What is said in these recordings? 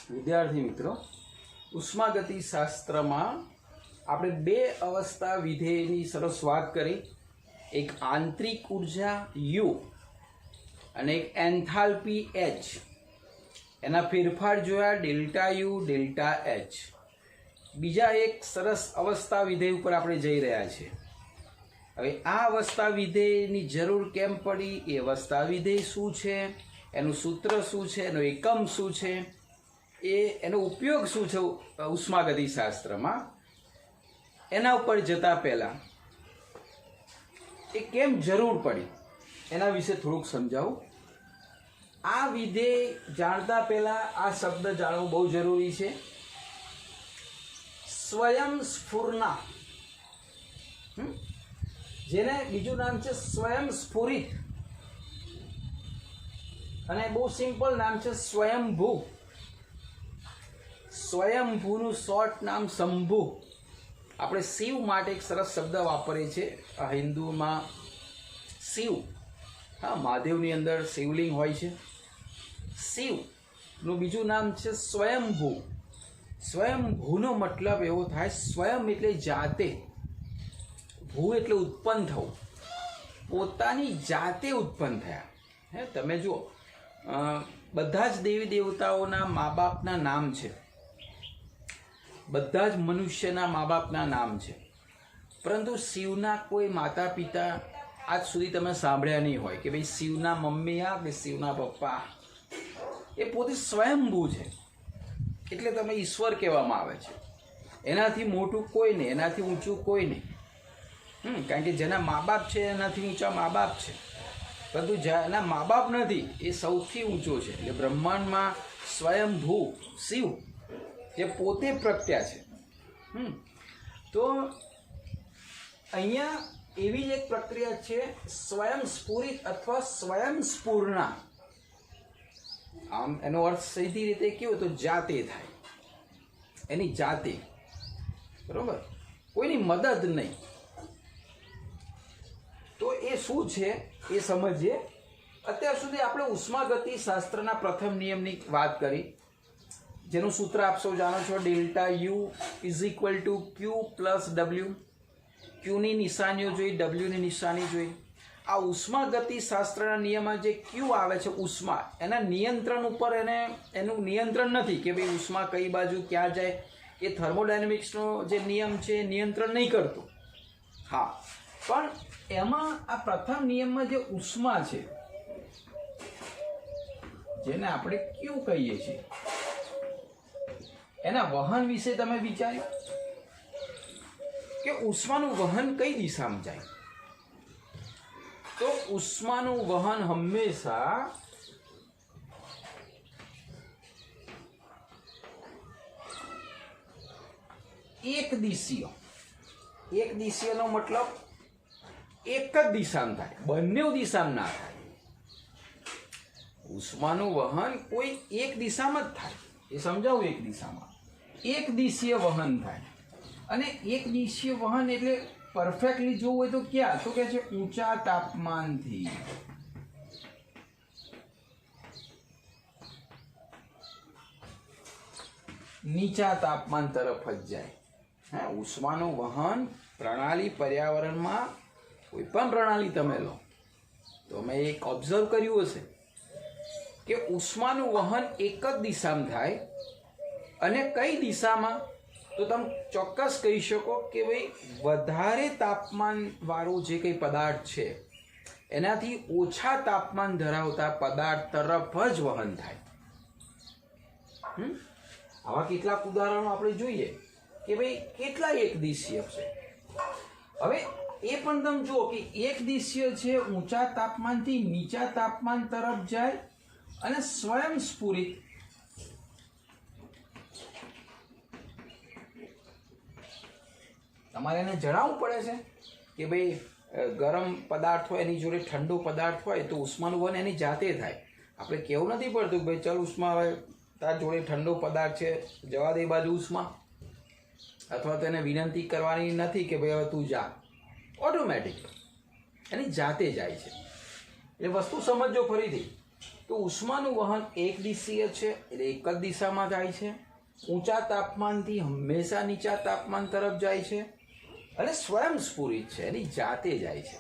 વિદ્યાર્થી મિત્રો, ઉષ્માગતિશાસ્ત્રમાં આપણે બે અવસ્થા વિધેયની સરસ વાત કરી. એક આંતરિક ઉર્જા U અને એક એન્થાલ્પી H. એના ફેરફાર જોયા, ડેલ્ટા U ડેલ્ટા H. બીજા એક સરસ અવસ્થા વિધેય ઉપર આપણે જઈ રહ્યા છીએ. હવે આ અવસ્થા વિધેયની જરૂર કેમ પડી, એ અવસ્થા વિધેય શું છે, એનું સૂત્ર શું છે, એનો એકમ શું છે, એનો ઉપયોગ શું છે ઉષ્માગતિશાસ્ત્રમાં, એના ઉપર જતા પહેલાં એ કેમ જરૂર પડી એના વિશે થોડુંક સમજાવું. આ વિધેય જાણતા પહેલાં આ શબ્દ જાણવું બહુ જરૂરી છે. સ્વયંસ્ફુરના, જેને બીજું નામ છે સ્વયંસ્ફુરિત, અને બહુ સિમ્પલ નામ છે સ્વયંભૂ. સ્વયંભૂનું શોર્ટ નામ શંભુ. આપણે શિવ માટે એક સરસ શબ્દ વાપરીએ છીએ હિન્દુમાં, શિવ. હા, મહાદેવની અંદર શિવલિંગ હોય છે. શિવનું બીજું નામ છે સ્વયંભૂ. સ્વયંભૂનો મતલબ એવો થાય, સ્વયં એટલે જાતે, ભૂ એટલે ઉત્પન્ન થવું, પોતાની જાતે ઉત્પન્ન થયા. તમે જુઓ, બધા જ દેવી દેવતાઓના મા બાપના નામ છે, બધા જ મનુષ્યના મા બાપના નામ છે, પરંતુ શિવના કોઈ માતા પિતા આજ સુધી તમે સાંભળ્યા નહીં હોય કે ભાઈ શિવના મમ્મી આ કે શિવના પપ્પા. એ પોતે સ્વયંભૂ છે, એટલે તમે ઈશ્વર કહેવામાં આવે છે. એનાથી મોટું કોઈ નહીં, એનાથી ઊંચું કોઈ નહીં. કારણ કે જેના મા બાપ છે એનાથી ઊંચા મા બાપ છે, પરંતુ જેના મા બાપ નથી એ સૌથી ઊંચો છે. એટલે બ્રહ્માંડમાં સ્વયંભૂ શિવ જે પોતે પ્રગટ્યા છે. તો અહીંયા એવી જ એક પ્રક્રિયા છે સ્વયંસ્ફુરિત અથવા સ્વયંસ્ફૂર્ણા. આમ એનો અર્થ સીધી રીતે કેવો તો જાતે થાય, એની જાતે, બરોબર, કોઈની મદદ નહીં. તો એ શું છે એ સમજીએ. અત્યાર સુધી આપણે ઉષ્માગતિશાસ્ત્રના પ્રથમ નિયમની વાત કરી, જેનું સૂત્ર આપ સૌ જાણો છો, delta U is equal to Q plus W. Qની નિશાનીઓ જોઈ, Wની નિશાની જોઈ. આ ઉષ્માગતિશાસ્ત્રના નિયમમાં જે Q આવે છે ઉષ્મા, એના નિયંત્રણ ઉપર એનું નિયંત્રણ નથી કે ભાઈ ઉષ્મા કઈ બાજુ ક્યાં જાય. એ થર્મોડાયનેમિક્સનો જે નિયમ છે એ નિયંત્રણ નહીં કરતો. હા, પણ એમાં આ પ્રથમ નિયમમાં જે ઉષ્મા છે, જેને આપણે Q કહીએ છીએ, એના વહન વિશે તમે વિચાર્યું કે ઉષ્માનું વહન કઈ દિશામાં જાય? તો ઉષ્માનું વહન હંમેશા એક દિશીય. એક દિશીયનો મતલબ એક જ દિશામાં થાય, બંને દિશામાં ના થાય. ઉષ્માનું વહન કોઈ એક દિશામાં જ થાય, એ સમજાવું. એક દિશામાં એક દિશીય વહન થાય. અને એક દિશીય વહન એટલે પરફેક્ટલી જોવું હોય તો ક્યાં? તો કે છે ઊંચા તાપમાનથી નીચા તાપમાન તરફ જ જાય. હા, ઉષ્માનું વહન પ્રણાલી, પર્યાવરણમાં કોઈ પણ પ્રણાલી તમે લો તો મેં એક ઓબ્ઝર્વ કર્યું હશે કે ઉષ્માનું વહન એક જ દિશામાં થાય. અને કઈ દિશામાં? તો તમે ચોક્કસ કહી શકો કે ભાઈ વધારે તાપમાન વાળું જે કંઈ પદાર્થ છે એનાથી ઓછા તાપમાન ધરાવતા પદાર્થ તરફ જ વહન થાય. આવા કેટલાક ઉદાહરણો આપણે જોઈએ કે ભાઈ કેટલા એક દિશીય છે. હવે એ પણ તમે જુઓ કે એક દિશીય છે, ઊંચા તાપમાનથી નીચા તાપમાન તરફ જાય. અને સ્વયંસ્ફુરિત તમારે એને જણાવવું પડે છે કે ભાઈ ગરમ પદાર્થ હોય એની જોડે ઠંડો પદાર્થ હોય તો ઉષ્માનું વહન એની જાતે થાય. આપણે કહેવું નથી પડતું કે ભાઈ ચાલ ઉષ્મા હોય, તાર જોડે ઠંડો પદાર્થ છે, જવા દે બાજુ ઉષ્મા. અથવા તો એને વિનંતી કરવાની નથી કે ભાઈ હવે તું જા. ઓટોમેટિક એની જાતે જાય છે. એ વસ્તુ સમજો ફરીથી તો ઉષ્માનું વહન એક દિશીય છે, એટલે એક જ દિશામાં જાય છે. ઊંચા તાપમાનથી હંમેશા નીચા તાપમાન તરફ જાય છે અને સ્વયંસ્ફુરિત છે, એની જાતે જાય છે.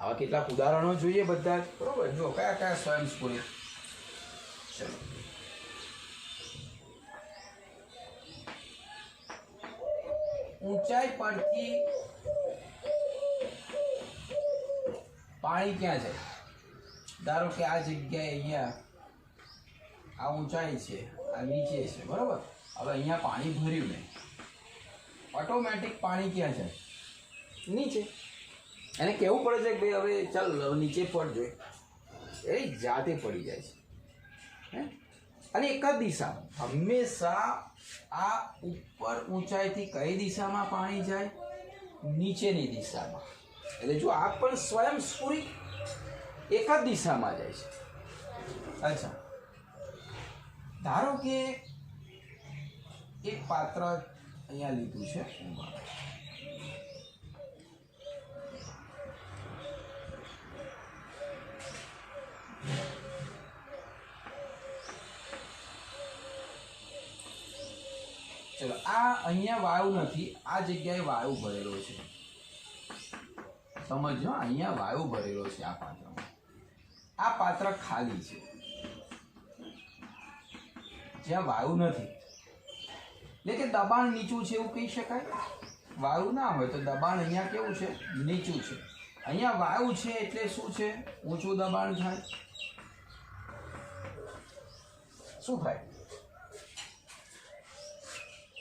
આવા કેટલાક ઉદાહરણો જોઈએ બધા જ, બરોબર. જો કયા કયા સ્વયંસ્ફુરિત. ચલો, ઊંચાઈ પરથી પાણી ક્યાં જાય? ધારો કે આ જગ્યાએ અહીંયા આ ઊંચાઈ છે, આ નીચે છે, બરોબર. હવે અહીંયા પાણી ભર્યું નહીં, ઓટોમેટિક પાણી ક્યાં જાય? નીચે. એને કહેવું પડે છે કે ભાઈ હવે ચાલ નીચે પડજો, એ જાતે પડી જાય છે. હે, અને એક જ દિશામાં હંમેશા આ ઉપર ઊંચાઈથી કઈ દિશામાં પાણી જાય? નીચેની દિશામાં. એટલે જો આ પણ સ્વયંસ્ફુરિત એક જ દિશામાં જાય છે. અચ્છા, ધારો કે એક પાત્ર અહીંયા લીધું છે, ચલો આ અહીંયા વાયુ નથી, આ જગ્યાએ વાયુ ભરેલો છે. સમજો, અહીંયા વાયુ ભરેલો છે આ પાત્રમાં. આ પાત્ર ખાલી છે, જ્યાં વાયુ નથી, એટલે કે દબાણ નીચું છે એવું કહી શકાય. વાયુ ના હોય તો દબાણ અહીંયા કેવું છે? નીચું છે. અહીંયા વાયુ છે એટલે શું છે? ઊંચું દબાણ થાય. શું થાય?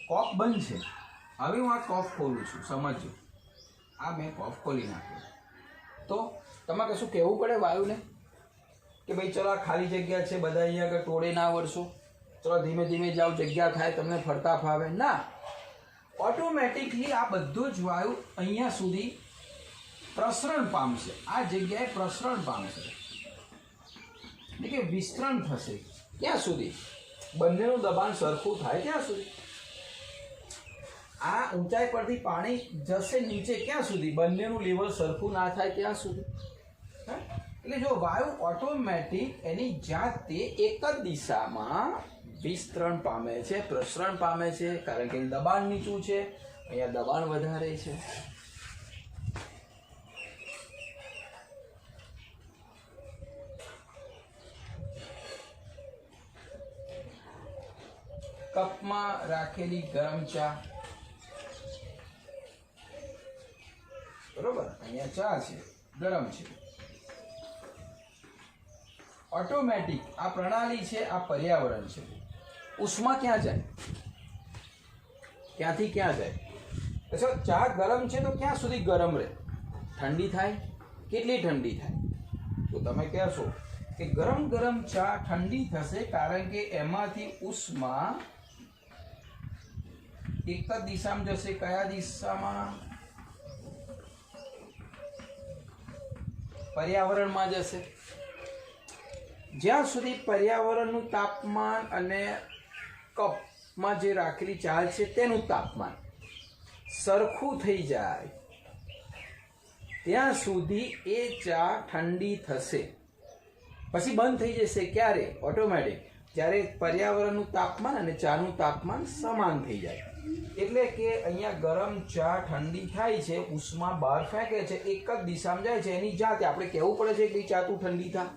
કોપ બંધ છે. હવે હું આ કોપ ખોલું છું, સમજો. આ મેં કોપ ખોલી નાખ્યો, તો તમારે કશું કહેવું પડે વાયુને કે ભાઈ ચલો આ ખાલી જગ્યા છે, બધા અહીંયા આગળ ટોળે ના વળશો, ચલો ધીમે ધીમે જાઓ, જગ્યા થાય, તમને ફરતા ફાવે? ના, ઓટોમેટિકલી આ બધું જ વાયુ અહીંયા સુધી પ્રસરણ પામશે, આ જગ્યાએ પ્રસરણ પામશે, એટલે કે વિસ્તરણ થશે. ક્યાં સુધી? બંનેનું દબાણ સરખું થાય ત્યાં સુધી. આ ઊંચાઈ પરથી પાણી જશે નીચે ક્યાં સુધી? બંનેનું લેવલ સરખું ના થાય ત્યાં સુધી. એટલે જો વાયુ ઓટોમેટિક એની જાતે એક જ દિશામાં વિસ્તરણ પામે છે, પ્રસરણ પામે છે, કારણ કે દબાણ નીચું છે, અહીંયા દબાણ વધારે છે. કપમાં રાખેલી ગરમ ચા, બરોબર, અહીંયા ચા છે, ગરમ છે. ઓટોમેટિક આ પ્રણાલી છે, આ પર્યાવરણ છે. ઉષ્મા ક્યાં જાય? ક્યાંથી ક્યાં જાય? અચ્છા, ચા ગરમ છે તો ક્યાં સુધી ગરમ રહે? ઠંડી થાય? કેટલી ઠંડી થાય? તો તમે કહેશો કે ગરમ ગરમ ચા ઠંડી થશે, કારણ કે એમાંથી ઉષ્મા એક જ દિશામાં જશે. કયા દિશામાં? પર્યાવરણમાં જશે. જ્યાં સુધી પર્યાવરણનું તાપમાન અને કપમાં જે રાખેલી ચા છે તેનું તાપમાન સરખું થઈ જાય ત્યાં સુધી એ ચા ઠંડી થશે. પછી બંધ થઈ જશે. ક્યારે? ઓટોમેટિક, જ્યારે પર્યાવરણનું તાપમાન અને ચાનું તાપમાન સમાન થઈ જાય. એટલે કે અહીંયા ગરમ ચા ઠંડી થાય છે, ઉષ્મા બહાર ફેંકે છે, એક જ દિશામાં જાય છે, એની જાતે. આપણે કહેવું પડે છે કે ચા તું ઠંડી થા,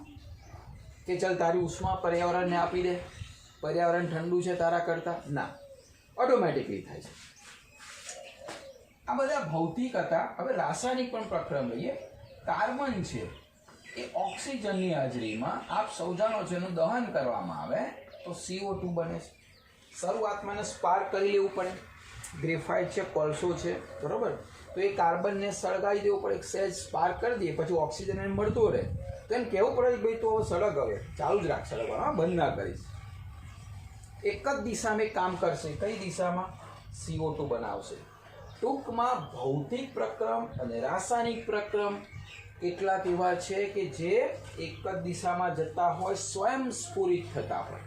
કે ચાલ તારી ઉષ્મા પર્યાવરણને આપી દે, પર્યાવરણ ઠંડુ છે તારા કરતા? ના, ઓટોમેટિકલી થાય છે. આ બધા ભૌતિક હતા. હવે રાસાયણિક પણ પ્રક્રિયા લઈએ. કાર્બન છે એ ઓક્સિજનની હાજરીમાં આપ સૌ જાણો છો એનું દહન કરવામાં આવે તો CO2 બને છે. શરૂઆતમાં સ્પાર્ક કરી લેવું પડે. ગ્રેફાઇટ છે, કોલસો છે, બરોબર, તો એ કાર્બનને સળગાવી દેવું પડે. સહેજ સ્પાર્ક કરી દઈએ પછી ઓક્સિજન એને મળતો રહે. તો એમ કહેવું પડે કે ભાઈ તો હવે સળગ, હવે ચાલુ જ રાખ સળગવાનું, બંધ ના કરીશ. એક જ દિશામાં કામ કરશે. કઈ દિશામાં? CO2 બનાવશે. ટૂંકમાં ભૌતિક પ્રક્રમ અને રાસાયણિક પ્રક્રમ કેટલાક એવા છે કે જે એક જ દિશામાં જતા હોય, સ્વયંસ્ફુરિત થતા હોય.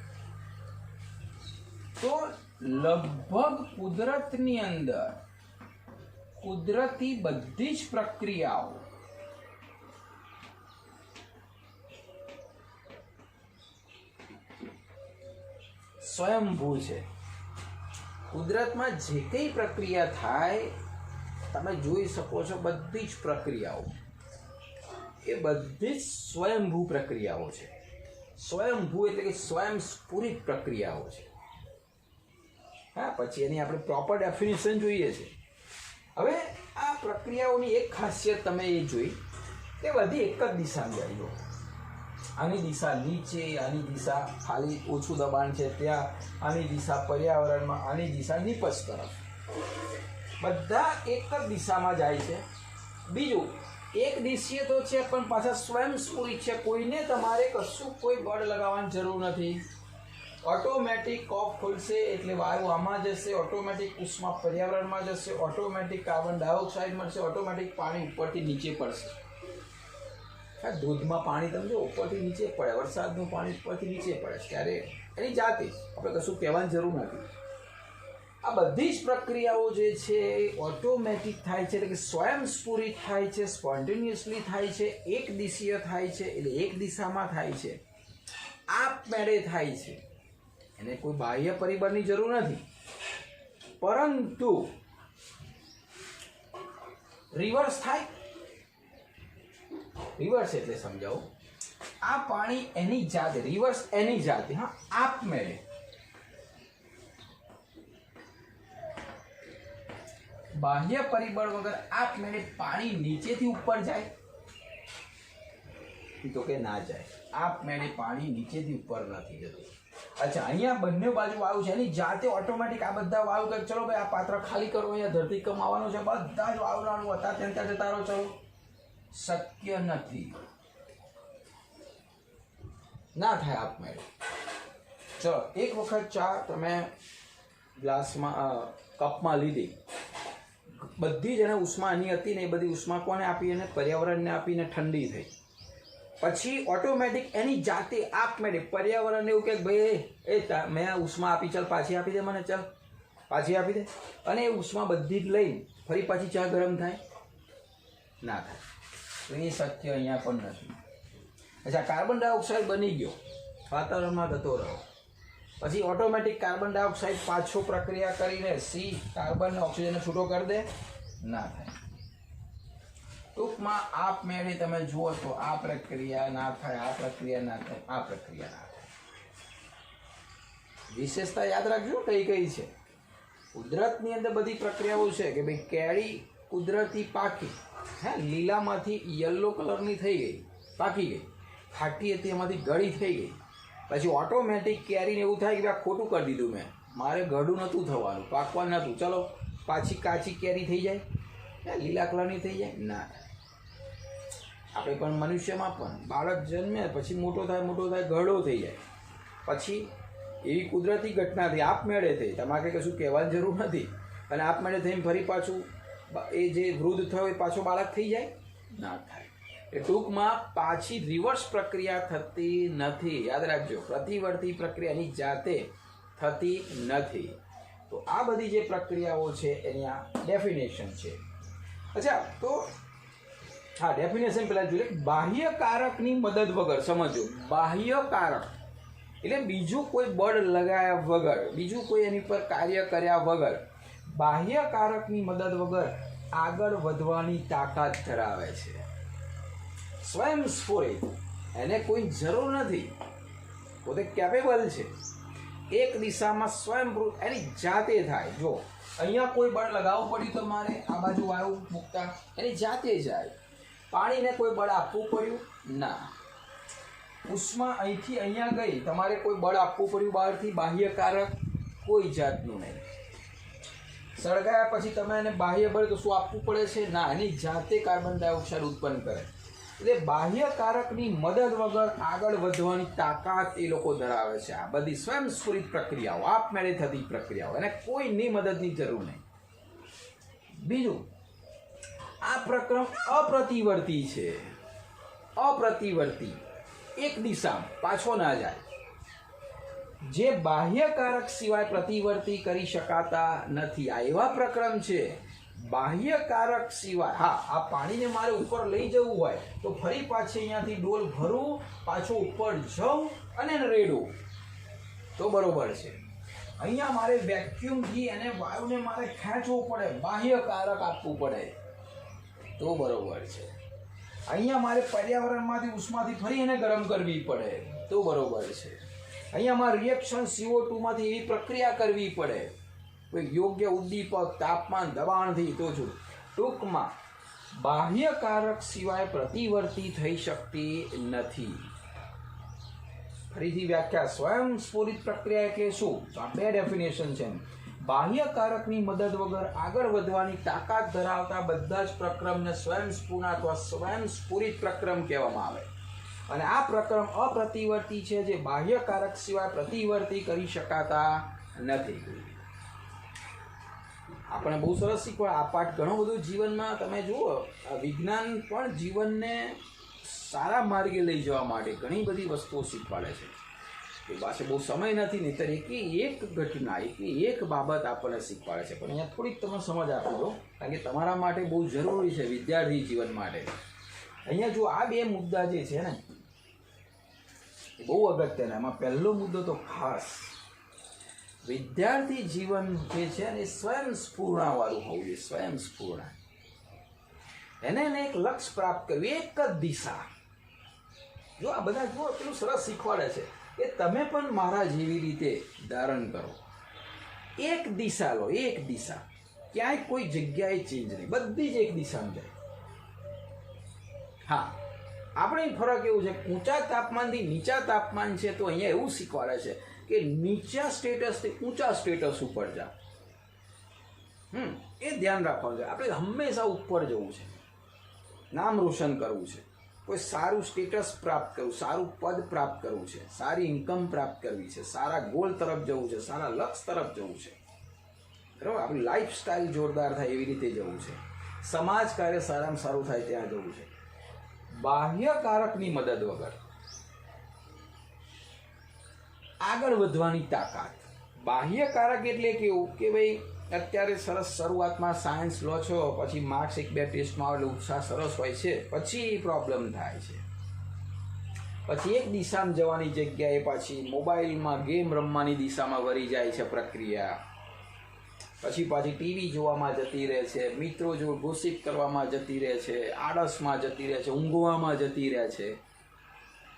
તો લગભગ કુદરતની અંદર કુદરતી બધી જ પ્રક્રિયાઓ સ્વયંભૂ છે. કુદરતમાં જે કંઈ પ્રક્રિયા થાય તમે જોઈ શકો છો, બધી જ પ્રક્રિયાઓ એ બધી જ સ્વયંભૂ પ્રક્રિયાઓ છે. સ્વયંભૂ એટલે કે સ્વયંસ્ફુરિત પ્રક્રિયાઓ છે. હા, પછી એની આપણે પ્રોપર ડેફિનેશન જોઈએ છે. હવે આ પ્રક્રિયાઓની એક ખાસિયત તમે એ જોઈ કે બધી એક જ દિશામાં જાય. આની દિશા નીચે, આની દિશા ખાલી ઓછું દબાણ છે ત્યાં, આની દિશા પર્યાવરણમાં, આની દિશા નિપજ તરફ. બધા એક જ દિશામાં જાય છે. બીજું, એક દિશીય તો છે પણ પાછા સ્વયંસ્ફુરિત છે. કોઈને તમારે કશું કોઈ બળ લગાવવાની જરૂર નથી. ઓટોમેટિક કોક ખુલશે એટલે વાયુ આમાં જશે, ઓટોમેટિક ઉષ્મા પર્યાવરણમાં જશે, ઓટોમેટિક કાર્બન ડાયોક્સાઇડ મળશે, ઓટોમેટિક પાણી ઉપરથી નીચે પડશે. હા, દૂધમાં પાણી તમે જો ઉપરથી નીચે પડે, વરસાદનું પાણી ઉપરથી નીચે પડે ત્યારે એની જાતે જ, આપણે કશું કહેવાની જરૂર નથી. આ બધી જ પ્રક્રિયાઓ જે છે ઓટોમેટિક થાય છે, એટલે કે સ્વયંસ્ફુરિત થાય છે, સ્પોન્ટેનિયસલી થાય છે, એક દિશીય થાય છે, એટલે એક દિશામાં થાય છે, આપમેળે થાય છે. એને કોઈ બાહ્ય પરિબળની જરૂર નથી. પરંતુ રિવર્સ થાય. રિવર્સ એટલે સમજાવો, આ પાણી એની જાતે, રિવર્સ એની જાતે, હા, આપમેળે બાહ્ય પરિબળ વગર આપમેળે પાણી નીચેથી ઉપર જાય તો કે ના જાય. આપમેળે પાણી નીચેથી ઉપર નથી જતું. અચ્છા, અહીંયા બંને બાજુ વાયુ છે, એની જાતે ઓટોમેટિક આ બધા વાયુ કે ચલો ભાઈ આ પાત્ર ખાલી કરો, અહીંયા ધરતીકંપ આવવાનો છે, બધા જ વાયુનાનું હતા ત્યાં જતા રહો. ચલો, શક્ય નથી, ના થાય આપમેળે. ચલો, એક વખત ચા તમે ગ્લાસમાં કપમાં લીધી, બધી જ એને ઉષ્મા એની હતી ને એ બધી ઉષ્મા કોને આપી? એને પર્યાવરણને આપીને ઠંડી થઈ. પછી ઓટોમેટિક એની જાતે આપમેળે પર્યાવરણને એવું કે ભાઈ મેં ઉષ્મા આપી, ચાલ પાછી આપી દે મને, ચાલ પાછી આપી દે. અને એ ઉષ્મા બધી જ લઈ ફરી પાછી ચા ગરમ થાય? ના થાય. તો એ શક્ય અહીંયા પણ નથી. અચ્છા, કાર્બન ડાયોક્સાઇડ બની ગયો, વાતાવરણમાં જતો રહ્યો, પછી ઓટોમેટિક કાર્બન ડાયોક્સાઇડ પાછો પ્રક્રિયા કરીને સી કાર્બન ને ઓક્સિજનને છૂટો કરી દે? ના થાય. ટૂંકમાં આપમેળે તમે જુઓ તો આ પ્રક્રિયા ના થાય, આ પ્રક્રિયા ના થાય, આ પ્રક્રિયા ના થાય. વિશેષતા યાદ રાખજો કઈ કઈ છે. કુદરતની અંદર બધી પ્રક્રિયાઓ છે કે ભાઈ કેરી કુદરતી પાકી, હે, લીલામાંથી યલો કલરની થઈ ગઈ, પાકી ગઈ. ખાટી હતી એમાંથી ગળી થઈ ગઈ. પછી ઓટોમેટિક કેરીને એવું થાય કે આ ખોટું કરી દીધું મેં, મારે ગળું નહોતું થવાનું, પાકવાનું નહોતું, ચલો પાછી કાચી કેરી થઈ જાય, લીલા કલરની થઈ જાય? ના થાય. આપણે પણ મનુષ્યમાં પણ બાળક જન્મે પછી મોટો થાય ગળો થઈ જાય, પછી એવી કુદરતી ઘટના થઈ, આપમેળે થઈ, તમારે કશું કહેવાની જરૂર નથી. અને આપમેળે થઈને ફરી પાછું એ જે વૃદ્ધ થયો એ પાછો બાળક થઈ જાય? ના થાય. એ ટૂંકમાં પાછી રિવર્સ પ્રક્રિયા થતી નથી. યાદ રાખજો, પ્રતિવર્તી પ્રક્રિયાની જાતે થતી નથી. તો આ બધી જે પ્રક્રિયાઓ છે એની આ ડેફિનેશન છે. અચ્છા, તો હા, ડેફિનેશન પહેલાં જોઈએ. બાહ્ય કારકની મદદ વગર, સમજો, બાહ્ય કારક એટલે બીજું કોઈ બળ લગાવ્યા વગર, બીજું કોઈ એની પર કાર્ય કર્યા વગર, બાહ્ય કારકની મદદ વગર આગળ વધવાની તાકાત ધરાવે છે. સ્વયંસ્ફુરિત, એને કોઈ જરૂર નથી, પોતે કેપેબલ છે. એક દિશામાં સ્વયંસ્ફુરિત એની જાતે થાય. જો અહીંયા કોઈ બળ લગાવવું પડ્યું તો મારે આ બાજુ વાયુ મૂકતા, એની જાતે જાય. પાણીને કોઈ બળ આપવું પડ્યું? ના. ઉષ્મા અહીંથી અહીંયા ગઈ, તમારે કોઈ બળ આપવું પડ્યું બહારથી? બાહ્ય કારક કોઈ જાતનું નહીં. સળગાયા પછી તમે એને બાહ્ય બળ તો શું આપવું પડે છે? ના, એની જાતે કાર્બન ડાયોક્સાઇડ ઉત્પન્ન કરે. એટલે બાહ્ય કારકની મદદ વગર આગળ વધવાની તાકાત એ લોકો ધરાવે છે. આ બધી સ્વયંસ્ફુરિત પ્રક્રિયાઓ, આપમેળે થતી પ્રક્રિયાઓ, એને કોઈની મદદની જરૂર નહીં. બીજું, આ પ્રક્રમ અપ્રતિવર્તી છે. અપ્રતિવર્તી, એક દિશામાં પાછો ના જાય. જે બાહ્ય કારક સિવાય પ્રતિવર્તી કરી શકાતા નથી. આ એવા પ્રક્રમ છે બાહ્ય કારક સિવાય. હા, આ પાણીને મારે ઉપર લઈ જવું હોય તો ફરી પાછી અહીંયાથી ડોલ ભરું, પાછો ઉપર જવું અને એને રેડું. તો બરોબર છે. અહીંયા મારે વેક્યુમથી એને વાયુને મારે ખેંચવું પડે, બાહ્ય કારક આપવું પડે, તો બરોબર છે. અહીંયા મારે પર્યાવરણમાંથી ઉષ્માથી ફરી એને ગરમ કરવી પડે, તો બરોબર છે. અહીંયા મારે રિએક્શન CO2 માંથી એવી પ્રક્રિયા કરવી પડે, કોઈ યોગ્ય ઉદ્દીપક, તાપમાન, દબાણથી, તો જો ટૂંકમાં બાહ્ય કારક સિવાય પ્રતિવર્તી થઈ શકતી નથી. ફરીથી વ્યાખ્યા, સ્વયંસ્ફુરિત પ્રક્રિયા એટલે શું? તો આ બે ડેફિનેશન છે. બાહ્ય કારકની મદદ વગર આગળ વધવાની તાકાત ધરાવતા બધા જ પ્રક્રમને સ્વયંસ્ફૂર્ણ અથવા સ્વયંસ્ફુરિત પ્રક્રમ કહેવામાં આવે. અને આ પ્રક્રમ અપ્રતિવર્તી છે, જે બાહ્ય કારક સિવાય પ્રતિવર્તી કરી શકાતા નથી. આપણે બહુ સરસ શીખવા આ પાઠ ઘણો બધું જીવનમાં તમે જુઓ, વિજ્ઞાન પણ જીવનને સારા માર્ગે લઈ જવા માટે ઘણી બધી વસ્તુઓ શીખવાડે છે. એ પાસે બહુ સમય નથી, નહીંતર એક ઘટના, એક બાબત આપણને શીખવાડે છે. પણ અહીંયા થોડીક તમે સમજ આપી દો, કારણ કે તમારા માટે બહુ જરૂરી છે વિદ્યાર્થી જીવન માટે. અહીંયા જો આ બે મુદ્દા જે છે ને એ બહુ અગત્યના. એમાં પહેલો મુદ્દો તો ખાસ વિદ્યાર્થી જીવન જે છે ને એ સ્વયંસ્ફૂર્ણ વાળું હોવું જોઈએ. સ્વયંસ્ફૂર્ણ, એને એક લક્ષ્ય પ્રાપ્ત કરવું, એક જ દિશા. જો આ બધા જો પેલું સરસ શીખવાડે છે કે તમે પણ મારા જેવી રીતે ધારણ કરો, એક દિશા લો, એક દિશા, ક્યાંય કોઈ જગ્યાએ ચેન્જ નહીં, બધી જ એક દિશામાં જાય. હા, આપણે ફરક એવું છે, ઊંચા તાપમાનથી નીચા તાપમાન છે, તો અહીંયા એવું શીખવાડે છે કે નીચા સ્ટેટસથી ઊંચા સ્ટેટસ ઉપર જા. એ ધ્યાન રાખવાનું છે. આપણે હંમેશા ઉપર જવું છે, નામ રોશન કરવું છે, કોઈ સારું સ્ટેટસ પ્રાપ્ત કરવું, સારું પદ પ્રાપ્ત કરવું છે, સારી ઇન્કમ પ્રાપ્ત કરવી છે, સારા ગોલ તરફ જવું છે, સારા લક્ષ્ય તરફ જવું છે. બરાબર, આપણી લાઈફસ્ટાઈલ જોરદાર થાય એવી રીતે જવું છે, સમાજ કાર્ય સારામાં સારું થાય ત્યાં જવું છે. બાહ્ય કારકની મદદ વગર આગળ વધવાની તાકાત. બાહ્ય કારક એટલે કેવું કે ભાઈ અત્યારે સરસ શરૂઆતમાં સાયન્સ લો છો, પછી માર્ક્સ 1-2 ટેસ્ટમાં આવે, ઉત્સાહ સરસ હોય છે, પછી પ્રોબ્લેમ થાય છે. પછી એક દિશામાં જવાની જગ્યાએ પાછી મોબાઈલમાં ગેમ રમવાની દિશામાં વળી જાય છે પ્રક્રિયા. પછી ટીવી જોવામાં જતી રહે છે, મિત્રો જો ગોસિપ કરવામાં જતી રહે છે, આળસમાં જતી રહે છે, ઊંઘવામાં જતી રહે છે,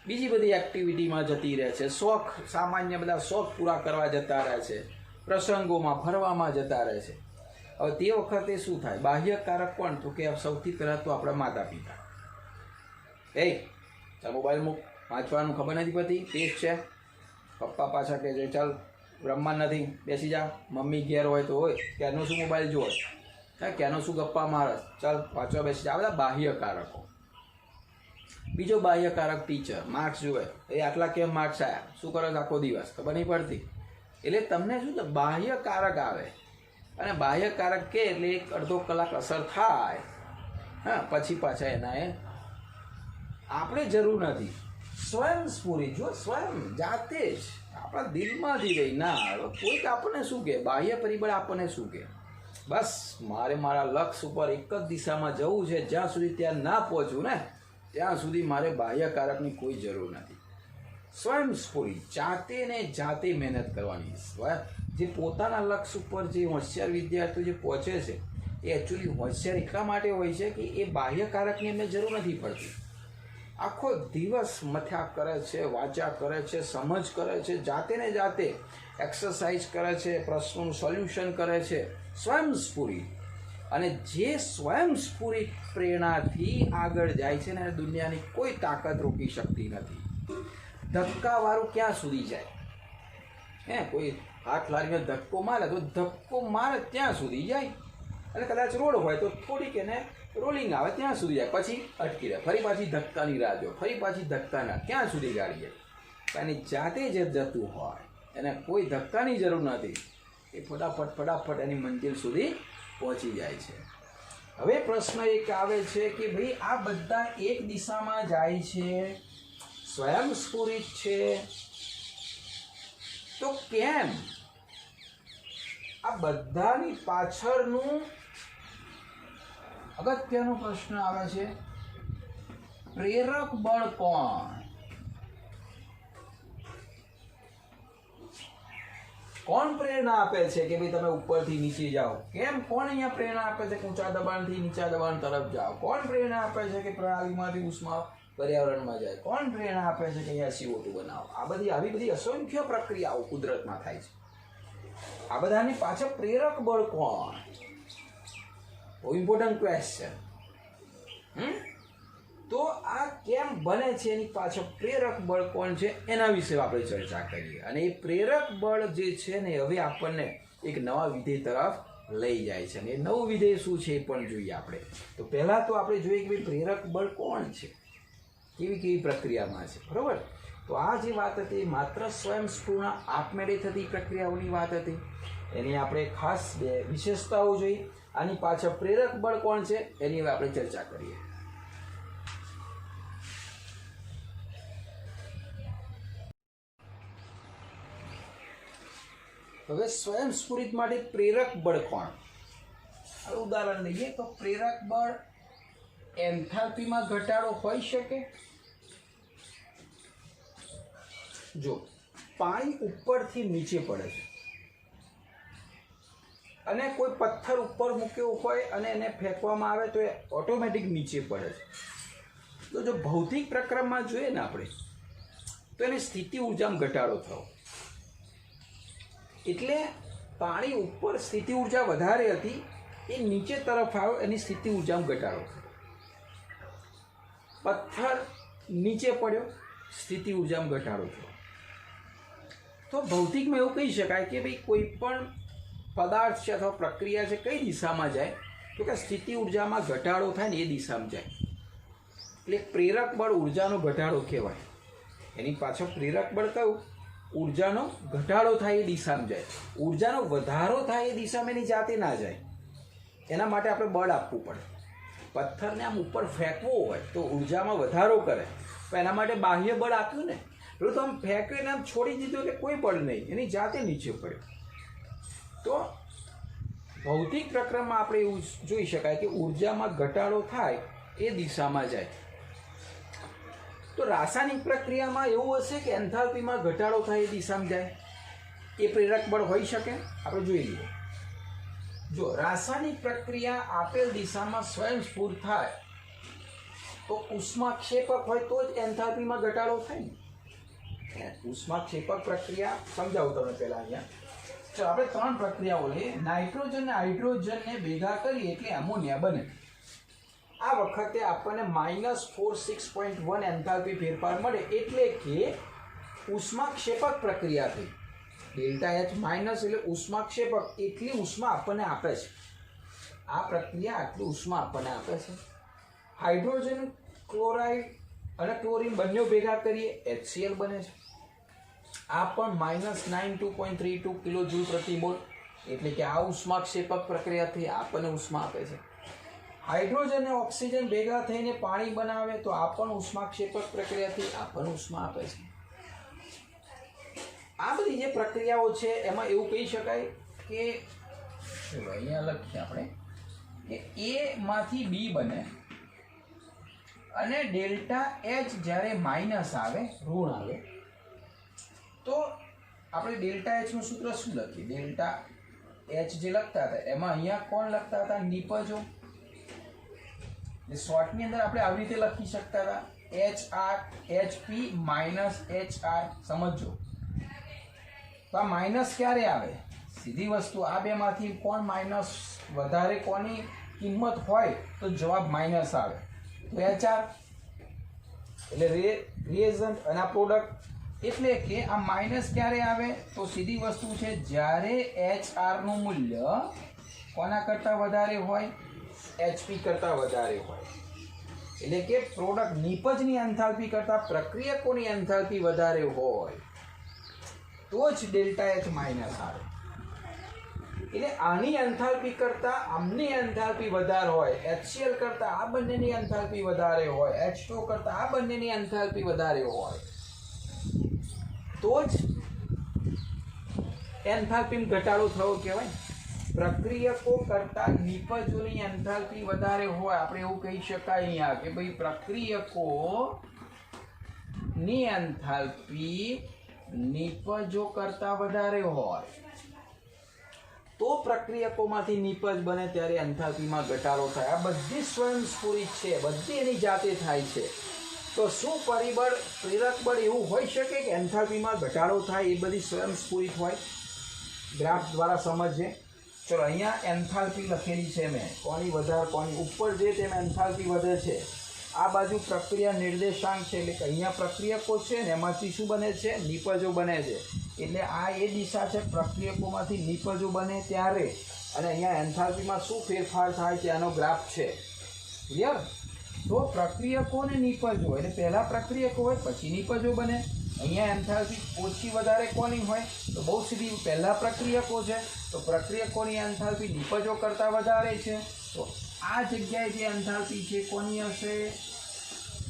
બીજી બધી એક્ટિવિટીમાં જતી રહે છે, શોખ, સામાન્ય બધા શોખ પૂરા કરવા જતા રહે છે, પ્રસંગોમાં ફરવામાં જતા રહે છે. હવે તે વખતે શું થાય? બાહ્ય કારક કોણ? તો કે સૌથી પહેલાં તો આપણા માતા પિતા. ચાલ મોબાઈલ મૂક, વાંચવાનું ખબર નથી પડતી, ટેસ્ટ છે. પપ્પા પાછા કહે છે ચાલ રમવા નથી, બેસી જા. મમ્મી ઘેર હોય તો હોય, ક્યારનો શું મોબાઈલ જોવે, ક્યારનો શું ગપ્પા મારે, ચાલ વાંચવા બેસી જા. આ બધા બાહ્ય કારકો. બીજો બાહ્ય કારક ટીચર, માર્ક્સ જોવે, એ આટલા કેમ માર્ક્સ આવ્યા, શું કરો આખો દિવસ, ખબર નહીં પડતી. એટલે તમને શું છે, બાહ્ય કારક આવે, અને બાહ્ય કારક કે એટલે 1-2 કલાક અસર થાય, હા, પછી પાછા એના આપણે જરૂર નથી. સ્વયંસ્ફુરિત, જો સ્વયં જાતે જ આપણા દિલમાંથી રહી, ના કોઈક આપણને શું કહે, બાહ્ય પરિબળ આપણને શું કહે, બસ મારે મારા લક્ષ્ય ઉપર એક જ દિશામાં જવું છે, જ્યાં સુધી ત્યાં ના પહોંચું ને ત્યાં સુધી મારે બાહ્ય કારકની કોઈ જરૂર નથી. સ્વયંસ્ફુરિત, જાતે ને જાતે મહેનત કરવાની. જે પોતાના લક્ષ્ય ઉપર જે હોશિયાર વિદ્યાર્થીઓ જે પહોંચે છે એ એકચ્યુઅલી હોશિયાર એટલા માટે હોય છે કે એ બાહ્ય કારકની એમને જરૂર નથી પડતી. આખો દિવસ મથ્યા કરે છે, વાંચ્યા કરે છે, સમજ કરે છે, જાતે ને જાતે એક્સરસાઇઝ કરે છે, પ્રશ્નોનું સોલ્યુશન કરે છે, સ્વયંસ્ફુરિત. અને જે સ્વયંસ્ફુરિત પ્રેરણાથી આગળ જાય છે ને દુનિયાની કોઈ તાકાત રોકી શકતી નથી. ધક્કાવાળું ક્યાં સુધી જાય? કોઈ હાથ લારીને ધક્કો મારે તો ધક્કો મારે ત્યાં સુધી જાય, અને કદાચ રોડ હોય તો થોડીક એને રોલિંગ આવે ત્યાં સુધી જાય, પછી અટકી રહે, ફરી પાછી ધક્કાની રાહ જો, ફરી પાછી ધક્કાના, ક્યાં સુધી ગાડી જાય. એની જાતે જ જતું હોય, એને કોઈ ધક્કાની જરૂર નથી, એ ફટાફટ એની મંજિલ સુધી પહોંચી જાય છે. હવે પ્રશ્ન એક આવે છે કે ભાઈ આ બધા એક દિશામાં જાય છે, સ્વયંસ્ફુરિત છે, તો કેમ? આ બધાની પાછળનું અગત્યનો પ્રશ્ન આવે છે, પ્રેરક બળ કોણ? કોણ પ્રેરણા આપે છે કે ભાઈ તમે ઉપરથી નીચે જાઓ? કેમ? કોણ અહીંયા પ્રેરણા આપે છે કે ઊંચા દબાણથી નીચા દબાણ તરફ જાઓ? કોણ પ્રેરણા આપે છે કે પ્રણાલીમાંથી ઉષ્મા પર્યાવરણમાં જાય? કોણ પ્રેરણા આપે છે કે અહીંયા CO2 બનાવો? આવી બધી અસંખ્ય પ્રક્રિયાઓ કુદરતમાં થાય છે. આ બધાની પાછળ પ્રેરક બળ કોણ? બહુ ઇમ્પોર્ટન્ટ ક્વેશ્ચન. તો આ કેમ બને છે, એની પાછળ પ્રેરક બળ કોણ છે, એના વિશે આપણે ચર્ચા કરીએ. અને એ પ્રેરક બળ જે છે ને હવે આપણને એક નવા વિધેય તરફ લઈ જાય છે. અને એ નવું વિધેય શું છે એ પણ જોઈએ આપણે. તો પહેલા તો આપણે જોઈએ કે ભાઈ પ્રેરક બળ કોણ છે, કેવી પ્રક્રિયામાં છે, બરોબર? તો આ જે વાત હતી માત્ર સ્વયંસ્ફૂર્ણ આપમેળે થતી પ્રક્રિયાઓની વાત હતી. એની આપણે ખાસ બે વિશેષતાઓ જોઈ. આની પાછળ પ્રેરક બળ કોણ છે એની હવે આપણે ચર્ચા કરીએ. હવે સ્વયંસ્ફુરિત માટે પ્રેરક બળ કોણ? હવે ઉદાહરણ લઈએ તો પ્રેરક બળ એન્થાલ્પીમાં ઘટાડો હોઈ શકે. જો પાણી ઉપરથી નીચે પડે છે અને કોઈ પથ્થર ઉપર મૂક્યો હોય અને એને ફેંકવામાં આવે તો એ ઓટોમેટિક નીચે પડે છે. તો જો ભૌતિક પ્રક્રમમાં જોઈએ ને આપણે તો એની સ્થિતિ ઊર્જામાં ઘટાડો થયો. એટલે પાણી ઉપર સ્થિતિ ઊર્જા વધારે હતી, એ નીચે તરફ આવ્યો, એની સ્થિતિ ઊર્જામાં ઘટાડો થયો. પથ્થર નીચે પડ્યો, સ્થિતિ ઊર્જામાં ઘટાડો થયો. તો ભૌતિકમાં એવું કહી શકાય કે ભાઈ કોઈ પણ પદાર્થ છે અથવા પ્રક્રિયા છે કઈ દિશામાં જાય તો કે સ્થિતિ ઊર્જામાં ઘટાડો થાય ને એ દિશામાં જાય. એટલે પ્રેરક બળ ઊર્જાનો ઘટાડો કહેવાય. એની પાછળ પ્રેરક બળ કયું? ઊર્જાનો ઘટાડો થાય એ દિશામાં જાય. ઊર્જાનો વધારો થાય એ દિશામાં એની જાતે ના જાય. એના માટે આપણે બળ આપવું પડે. પથ્થરને આમ ઉપર ફેંકવો હોય તો ઊર્જામાં વધારો કરે, તો એના માટે બાહ્ય બળ આપ્યું ને. પેલું તો આમ ફેંકીને આમ છોડી દીધું એટલે કોઈ બળ નહીં, એની જાતે નીચે પડ્યો. તો ભૌતિક પ્રક્રિયામાં આપણે એવું જોઈ શકાય કે ઊર્જામાં ઘટાડો થાય એ દિશામાં જાય. તો રાસાયણિક પ્રક્રિયામાં એવું હશે કે એન્થાલ્પીમાં ઘટાડો થાય એ દિશામાં જાય, એ પ્રેરક બળ હોઈ શકે. આપણે જોઈ લઈએ. જો રાસાયણિક પ્રક્રિયા આપેલ દિશામાં સ્વયંસ્ફૂર્ત થાય તો ઉષ્માક્ષેપક હોય તો જ એન્થાલ્પીમાં ઘટાડો થાય ને. ઉષ્માક્ષેપક પ્રક્રિયા સમજાવું તમને પહેલા અહીંયા. તો આપણે ત્રણ પ્રક્રિયાઓ લઈએ. નાઇટ્રોજન અને હાઇડ્રોજનને ભેગા કરીએ એટલે એમોનિયા બને. આ વખતે આપણને -46.1 એન્થાલ્પી ફેરફાર મળે, એટલે કે ઉષ્માક્ષેપક પ્રક્રિયા થઈ. ડેલ્ટા એચ માઇનસ એટલે ઉષ્માક્ષેપક, એટલી ઉષ્મા આપણને આપે છે. આ પ્રક્રિયા આટલી ઉષ્મા આપણને આપે છે. હાઇડ્રોજન ક્લોરાઇડ અને ક્લોરીન બંને ભેગા કરીએ HCl બને છે. આ પણ -92.32 કિલો જૂલ પ્રતિ મોલ, એટલે કે આ ઉષ્માક્ષેપક પ્રક્રિયાથી આપણને ઉષ્મા આપે છે. હાઇડ્રોજન અને ઓક્સિજન ભેગા થઈને પાણી બનાવે તો આ પણ ઉષ્માક્ષેપક પ્રક્રિયાથી આપણને ઉષ્મા આપે છે. આ બધી જે પ્રક્રિયાઓ છે એમાં એવું કહી શકાય કે અહીંયા લખીએ આપણે કે A માંથી B બને અને ડેલ્ટા H જ્યારે માઇનસ આવે, ઋણ આવે, તો આપણે ડેલ્ટા H નું સૂત્ર શું લખીએ? ડેલ્ટા H જે લખતા હતા એમાં અહીંયા કોણ લખતા હતા? નિપજો. શોર્ટની અંદર આપણે આવી રીતે લખી શકતા હતા HR HP માઇનસ HR. સમજો તો આ માઇનસ ક્યારે આવે? સીધી વસ્તુ, આ બેમાંથી કોણ માઇનસ વધારે, કોની કિંમત હોય તો જવાબ માઇનસ આવે. તો HR એટલે રિએજન્ટ અને આ પ્રોડક્ટ. એટલે કે આ માઇનસ ક્યારે આવે? તો સીધી વસ્તુ છે, જ્યારે HR નું મૂલ્ય કોના કરતાં વધારે હોય? HP કરતાં વધારે હોય. એટલે કે પ્રોડક્ટ નિપજની એન્થાલ્પી કરતાં પ્રક્રિયકોની એન્થાલ્પી વધારે હોય તો જ ડેલ્ટા H માઇનસ આવે. એટલે આની એન્થાલ્પી કરતાં આમની એન્થાલ્પી વધારે હોય, HCl કરતાં આ બંનેની એન્થાલ્પી વધારે હોય, H2O કરતાં આ બંનેની એન્થાલ્પી વધારે હોય તો જ એન્થાલ્પીમાં ઘટાડો થયો કહેવાય. પ્રક્રિયકો કરતાં નિપજોની એન્થાલ્પી વધારે હોય, આપણે એવું કહી શકાય અહીંયા કે ભાઈ પ્રક્રિયકો ની એન્થાલ્પી નિપજો કરતા વધારે હોય તો પ્રક્રિયકોમાંથી નિપજ બને ત્યારે એન્થાલ્પીમાં ઘટાડો થાય. આ બધી સ્વયંસ્ફુરિત છે, બધી એની જાતે થાય છે. તો શું પરિબળ પ્રેરક બળ એવું હોઈ શકે કે એન્થાલ્પીમાં ઘટાડો થાય એ બધી સ્વયંસ્ફુરિત હોય? ગ્રાફ દ્વારા સમજીએ. ચલો, અહીંયા એન્થાલ્પી લખેલી છે મેં, કોની વધારે કોની ઉપર જે તેમ એન્થાલ્પી વધે છે. આ બાજુ પ્રક્રિયા નિર્દેશાંક છે, એટલે કે અહીંયા પ્રક્રિયકો છે ને એમાંથી શું બને છે? નિપજો બને છે. એટલે આ એ દિશા છે પ્રક્રિયકોમાંથી નિપજો બને ત્યારે, અને અહીંયા એન્થાલ્પીમાં શું ફેરફાર થાય ત્યાંનો ગ્રાફ છે. ક્લિયર? તો પ્રક્રિયકો ને નિપજો એટલે પહેલા પ્રક્રિયકો હોય પછી નિપજો બને. અહીંયા એન્થાલ્પી ઓછી વધારે કોની હોય? તો બહુ સીધી, પહેલા પ્રક્રિયકો છે તો પ્રક્રિયકોની એન્થાલ્પી નિપજો કરતાં વધારે છે. તો આ જગ્યાએ જે એન્થાલ્પી છે કોની હશે?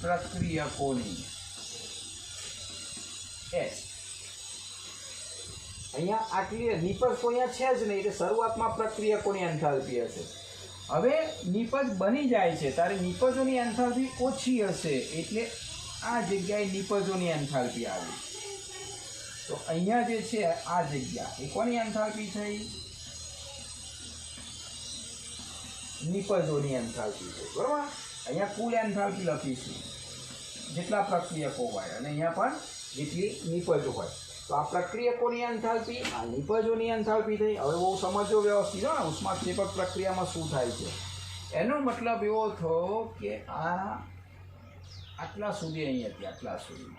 પ્રક્રિયકોની. એચ અહીંયા આટલી નિપજ તો અહીંયા છે જ નહીં, એટલે શરૂઆતમાં પ્રક્રિયકોની એન્થાલ્પી હશે. હવે નિપજ બની જાય છે ત્યારે નિપજોની એન્થાલ્પી ઓછી હશે, એટલે આ જગ્યાએ નિપજોની એન્થાલ્પી આવી. તો અહીંયા જે છે આ જગ્યા એ કોની એન્થાલ્પી થઈ? નિપજોની એન્થાલ્પી થઈ. બરોબર? અહીંયા કુલ એન્થાલ્પી લખીશું જેટલા પ્રક્રિયકો હોય, અને અહીંયા પણ જેટલી નિપજો હોય. તો આ પ્રક્રિયકોની એન્થાલ્પી, આ નિપજોની એન્થાલ્પી થઈ. હવે બહુ સમજો વ્યવસ્થિત હો ને, ઉષ્માક્ષેપક પ્રક્રિયામાં શું થાય છે. એનો મતલબ એવો થયો કે આ આટલા સુધી, અહીંયાથી આટલા સુધી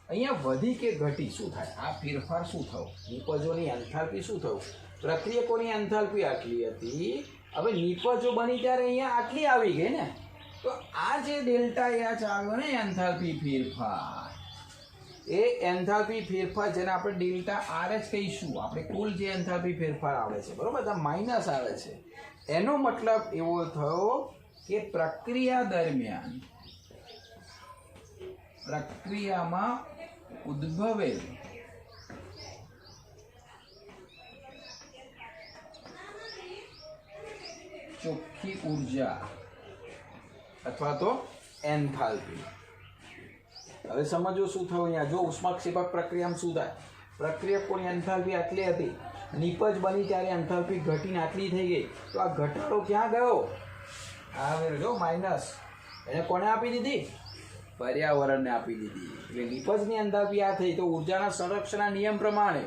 અહીંયા વધી કે ઘટી શું થાય? આ ફેરફાર શું થયું? નિપજોની એન્થાલ્પી શું થયું? પ્રક્રિયકોની એન્થાલ્પી આટલી હતી, હવે નિપજો બની ત્યારે અહીંયા આટલી આવી ગઈ ને. તો આ જે ડેલ્ટા એચ આવ્યો ને એન્થાલ્પી ફેરફાર, એ એન્થાલ્પી ફેરફાર જેને આપણે ડેલ્ટા આર જ કહીશું. આપણે કુલ જે એન્થાલ્પી ફેરફાર આવે છે, બરોબર, આ માઇનસ આવે છે. એનો મતલબ એવો થયો કે પ્રક્રિયા દરમિયાન પ્રક્રિયામાં ઉદ્ભવેલ ચોખ્ખી ઉર્જા અથવા તો એન્થાલ્પી. હવે સમજો શું થયું અહીંયા. જો ઉષ્માક્ષેપક પ્રક્રિયામાં શું થાય? પ્રક્રિયકોની એન્થાલ્પી આટલી હતી, નિપજ બની ત્યારે એન્થાલ્પી ઘટીને આટલી થઈ ગઈ. તો આ ઘટાડો ક્યાં ગયો? આ જો માઇનસ. એને કોને આપી દીધી? પર્યાવરણને આપી દીધી. એટલે નિપજની એન્થાલ્પી આ થઈ. તો ઉર્જાના સંરક્ષણના નિયમ પ્રમાણે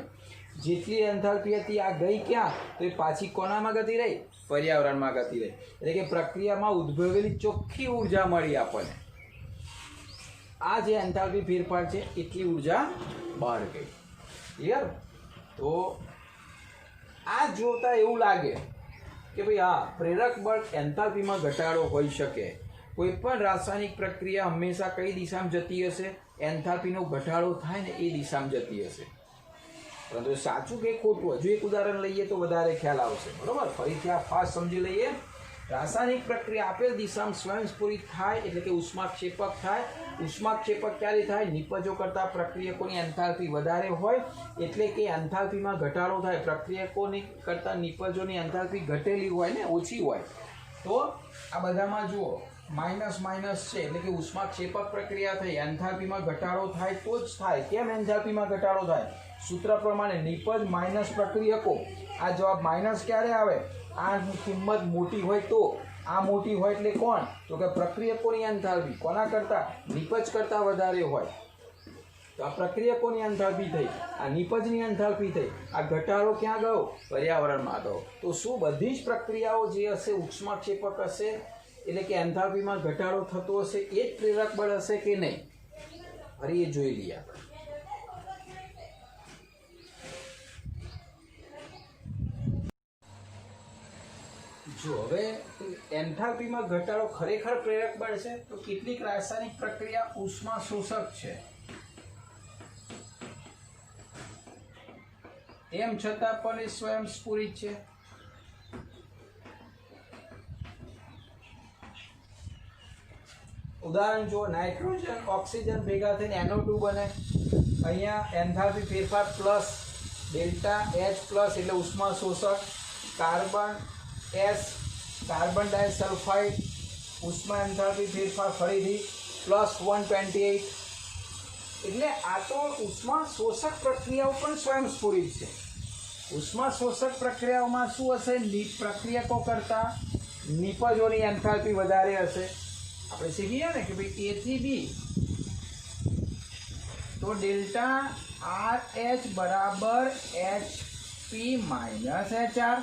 જેટલી એન્થાલ્પી હતી આ ગઈ ક્યાં? તો એ પાછી કોનામાં ગતિ રહી? પર્યાવરણમાં ગતિ રહી. એટલે કે પ્રક્રિયામાં ઉદ્ભવેલી ચોખ્ખી ઉર્જા મળી આપણને. આ જે એન્થાલ્પી ફેરફાર છે એટલી ઉર્જા બહાર ગઈ. ક્લિયર? તો આ જોતા એવું લાગે કે ભાઈ હા, પ્રેરક બળ એન્થાલ્પીમાં ઘટાડો હોઈ શકે. કોઈ પણ રાસાયણિક પ્રક્રિયા હંમેશા કઈ દિશામાં જતી હશે? એન્થાલ્પીનો ઘટાડો થાય ને એ દિશામાં જતી હશે. પરંતુ સાચું કે ખોટું, હજુ એક ઉદાહરણ લઈએ તો વધારે ખ્યાલ આવશે. બરોબર? ફરીથી આ ફાસ્ટ સમજી લઈએ. રાસાયણિક પ્રક્રિયા આપેલ દિશામાં સ્વયંસ્ફુરિત થાય એટલે કે ઉષ્માક્ષેપક થાય. ઉષ્માક્ષેપક ક્યારે થાય? નિપજો કરતાં પ્રક્રિયકોની એન્થાલ્પી વધારે હોય એટલે કે એન્થાલ્પીમાં ઘટાડો થાય. પ્રક્રિયકોની કરતાં નિપજોની એન્થાલ્પી ઘટેલી હોય ને, ઓછી હોય. તો આ બધામાં જુઓ માઇનસ માઇનસ છે, એટલે કે ઉષ્માક્ષેપક પ્રક્રિયા થઈ, એન્થાલ્પીમાં ઘટાડો થાય તો જ થાય. કેમ એન્થાલ્પીમાં ઘટાડો થાય? સૂત્ર પ્રમાણે નિપજ માઇનસ પ્રક્રિયકો. આ જવાબ માઇનસ ક્યારે આવે? આ કિંમત મોટી હોય તો. આ મોટી હોય એટલે કોણ? તો કે પ્રક્રિયકોની એન્થાલ્પી કોના કરતાં? નિપજ કરતાં વધારે હોય. તો આ પ્રક્રિયકોની એન્થાલ્પી થઈ, આ નિપજની એન્થાલ્પી થઈ. આ ઘટાડો ક્યાં ગયો? પર્યાવરણમાં ગયો. તો શું બધી જ પ્રક્રિયાઓ જે હશે ઉષ્માક્ષેપક હશે, એટલે કે એન્થાલ્પીમાં ઘટાડો થતો હશે એ જ પ્રેરક બળ હશે કે નહીં? ફરી એ જોઈ લઈએ આપણે. જો હવે એન્થાલ્પીમાં ઘટાડો ખરેખર પ્રેરક બળ છે, તો કેટલીક રાસાયણિક પ્રક્રિયા ઉષ્મા શોષક છે, તેમ છતાં પણ એ સ્વયંસ્ફુરિત છે. ઉદાહરણ જુઓ, નાઇટ્રોજન ઓક્સિજન ભેગા થઈને NO2 બને. અહીંયા એન્થાલ્પી ફેરફાર પ્લસ ડેલ્ટા H પ્લસ એટલે ઉષ્મા શોષક. કાર્બન S કાર્બન ડાયસલ્ફાઇડ ઉષ્મા એન્થાલ્પી ફેરફાર ફરીથી +128 એટલે એટલે આ તો ઉષ્મા શોષક પ્રક્રિયાઓ પણ સ્વયંસ્ફુરિત છે. ઉષ્મા શોષક પ્રક્રિયાઓમાં શું હશે? પ્રક્રિયકો કરતાં નિપજોની એન્થાલ્પી વધારે હશે. આપણે શીખીએ ને કે ભાઈ A થી B તો ડેલ્ટા RH બરાબર HP માઇનસ HR.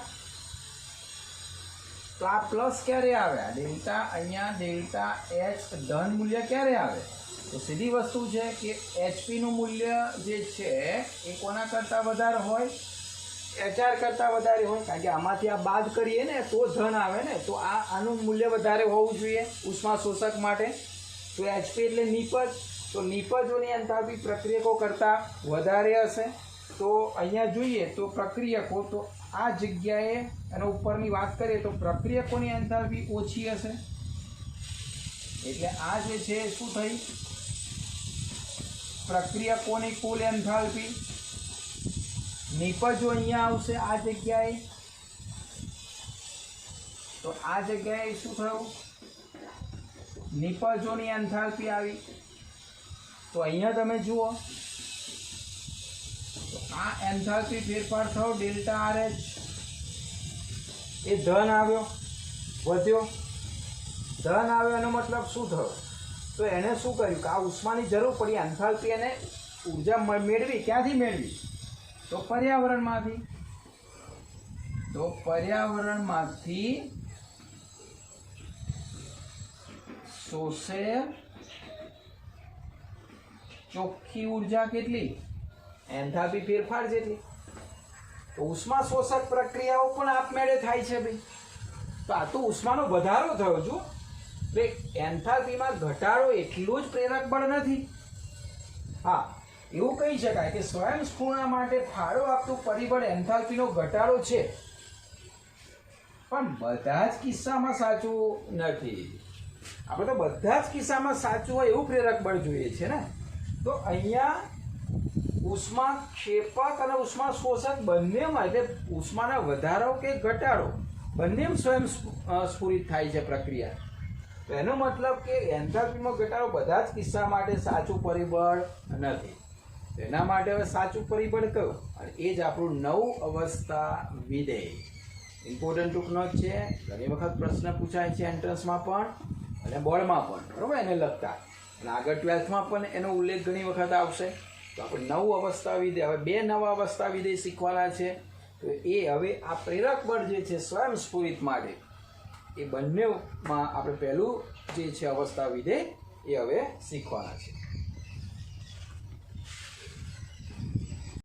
તો આ પ્લસ ક્યારે આવે? આ ડેલ્ટા અહીંયા ડેલ્ટા H ધન મૂલ્ય ક્યારે આવે? તો સીધી વસ્તુ છે કે HPનું મૂલ્ય જે છે એ કોના કરતાં વધારે હોય? HR કરતાં વધારે હોય. કારણ કે આમાંથી આ બાદ કરીએ ને તો ધન આવે ને, તો આનું મૂલ્ય વધારે હોવું જોઈએ ઉષ્મા શોષક માટે. તો HP એટલે નિપજ, તો નિપજોની એન્થાલ્પી પ્રક્રિયકો કરતાં વધારે હશે. તો અહીંયા જોઈએ તો પ્રક્રિયકો, તો આ જગ્યાએ એનો ઉપરની વાત કરીએ તો પ્રક્રિયકોની એન્થાલ્પી ઓછી હશે. એટલે આ જે છે શું થઈ? પ્રક્રિયકોની કુલ એન્થાલ્પી. નિપજો અહીંયા આવશે આ જગ્યાએ, તો આ જગ્યાએ શું થયું? નિપજોની એન્થાલ્પી આવી. તો અહીંયા તમે જુઓ તો આ એન્થાલ્પી ફેરફાર થયો ડેલ્ટા RH. એ ધન આવ્યો, વધ્યો. ધન આવ્યો એનો મતલબ શું થયો? તો એણે શું કર્યું કે આ ઉષ્માની જરૂર પડી, એન્થાલ્પી એને ઉર્જા મેળવી. ક્યાંથી મેળવી? તો પર્યાવરણમાંથી. તો પર્યાવરણમાંથી શોષે ચોખ્ખી ઉર્જા કેટલી? એન્થાલ્પી ફેરફાર જેટલી. તો ઉષ્મા શોષક પ્રક્રિયાઓ પણ આપમેળે થાય છે ભાઈ. તો આ તો ઉષ્માનો વધારો થયો. જો એન્થાલ્પીમાં ઘટાડો એટલું જ પ્રેરક બળ નથી. હા, એવું કહી શકાય કે સ્વયંસ્ફુરણા માટે ફાળો આપતું પરિબળ એન્થાલ્પીનો ઘટાડો છે, પણ બધા જ કિસ્સામાં સાચું નથી. આપણે તો બધા જ કિસ્સામાં સાચું હોય એવું પ્રેરક બળ જોઈએ છે ને. તો અહીંયા ઉષ્મા ક્ષેપક અને ઉષ્મા શોષક બંનેમાં, એટલે ઉષ્માના વધારો કે ઘટાડો બંને સ્વયં સ્ફુરિત થાય છે પ્રક્રિયા. તો એનો મતલબ કે એન્થાલ્પીમાં ઘટાડો બધા જ કિસ્સા માટે સાચું પરિબળ નથી. એના માટે હવે સાચું પરિબળ કયું? અને એ જ આપણું 9 અવસ્થા વિધેય. ઇમ્પોર્ટન્ટ ટૂંકનો જ છે. ઘણી વખત પ્રશ્ન પૂછાય છે એન્ટ્રન્સમાં પણ અને બોર્ડમાં પણ, બરાબર, એને લગતા. અને આગળ 12થમાં પણ એનો ઉલ્લેખ ઘણી વખત આવશે. તો આપણે 9 અવસ્થા વિધેય, હવે 2 નવા અવસ્થા વિધેય શીખવાના છે. તો એ હવે આ પ્રેરક બળ જે છે સ્વયંસ્ફુરિત માટે, એ બંનેમાં આપણે પહેલું જે છે અવસ્થા વિધેય એ હવે શીખવાના છે.